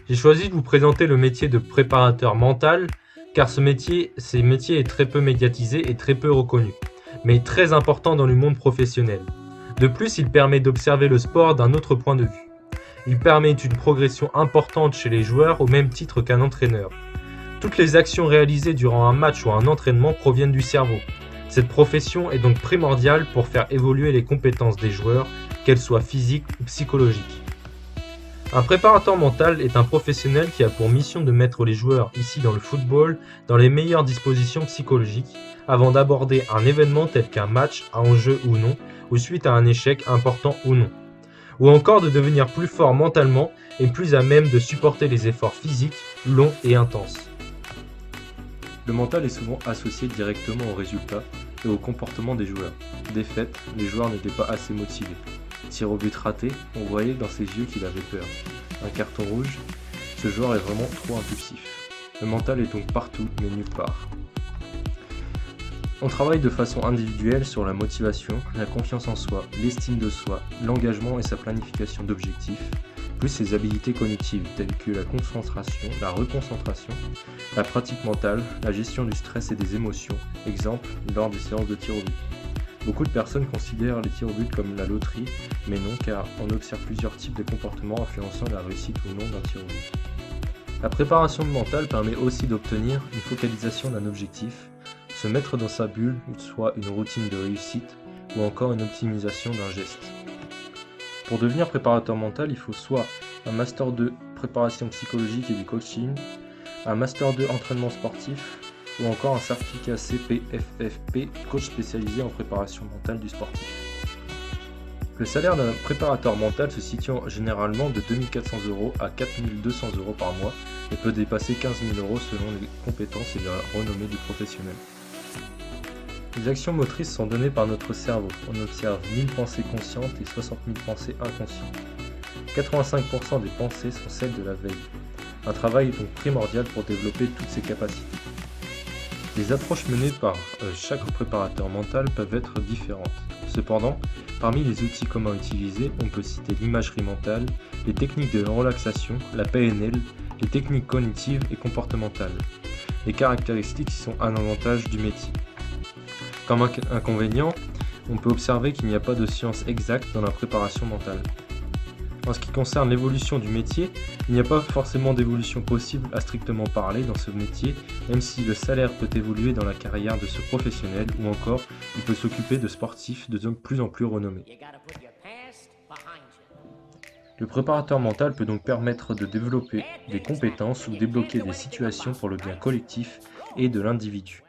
J'ai choisi de vous présenter le métier de préparateur mental car ce métier est très peu médiatisé et très peu reconnu, mais très important dans le monde professionnel. De plus, il permet d'observer le sport d'un autre point de vue. Il permet une progression importante chez les joueurs au même titre qu'un entraîneur. Toutes les actions réalisées durant un match ou un entraînement proviennent du cerveau. Cette profession est donc primordiale pour faire évoluer les compétences des joueurs, qu'elles soient physiques ou psychologiques. Un préparateur mental est un professionnel qui a pour mission de mettre les joueurs, ici dans le football, dans les meilleures dispositions psychologiques, avant d'aborder un événement tel qu'un match, à enjeu ou non, ou suite à un échec important ou non. Ou encore de devenir plus fort mentalement et plus à même de supporter les efforts physiques longs et intenses. Le mental est souvent associé directement aux résultats et au comportement des joueurs. Défaite, les joueurs n'étaient pas assez motivés. Tir au but raté, on voyait dans ses yeux qu'il avait peur. Un carton rouge, ce joueur est vraiment trop impulsif. Le mental est donc partout, mais nulle part. On travaille de façon individuelle sur la motivation, la confiance en soi, l'estime de soi, l'engagement et sa planification d'objectifs, plus ses habiletés cognitives telles que la concentration, la reconcentration, la pratique mentale, la gestion du stress et des émotions, exemple lors des séances de tir au but. Beaucoup de personnes considèrent les tirs au but comme la loterie, mais non car on observe plusieurs types de comportements influençant la réussite ou non d'un tir au but. La préparation mentale permet aussi d'obtenir une focalisation d'un objectif, se mettre dans sa bulle, soit une routine de réussite ou encore une optimisation d'un geste. Pour devenir préparateur mental, il faut soit un Master 2 préparation psychologique et du coaching, un Master 2 entraînement sportif ou encore un certificat CPFFP coach spécialisé en préparation mentale du sportif. Le salaire d'un préparateur mental se situe généralement de 2 400 € à 4 200 € par mois et peut dépasser 15 000 € selon les compétences et la renommée du professionnel. Les actions motrices sont données par notre cerveau. On observe 1000 pensées conscientes et 60 000 pensées inconscientes. 85% des pensées sont celles de la veille. Un travail est donc primordial pour développer toutes ces capacités. Les approches menées par chaque préparateur mental peuvent être différentes. Cependant, parmi les outils communs utilisés, on peut citer l'imagerie mentale, les techniques de relaxation, la PNL, les techniques cognitives et comportementales. Les caractéristiques qui sont un avantage du métier. Comme inconvénient, on peut observer qu'il n'y a pas de science exacte dans la préparation mentale. En ce qui concerne l'évolution du métier, il n'y a pas forcément d'évolution possible à strictement parler dans ce métier, même si le salaire peut évoluer dans la carrière de ce professionnel ou encore il peut s'occuper de sportifs de plus en plus renommés. Le préparateur mental peut donc permettre de développer des compétences ou débloquer des situations pour le bien collectif et de l'individu.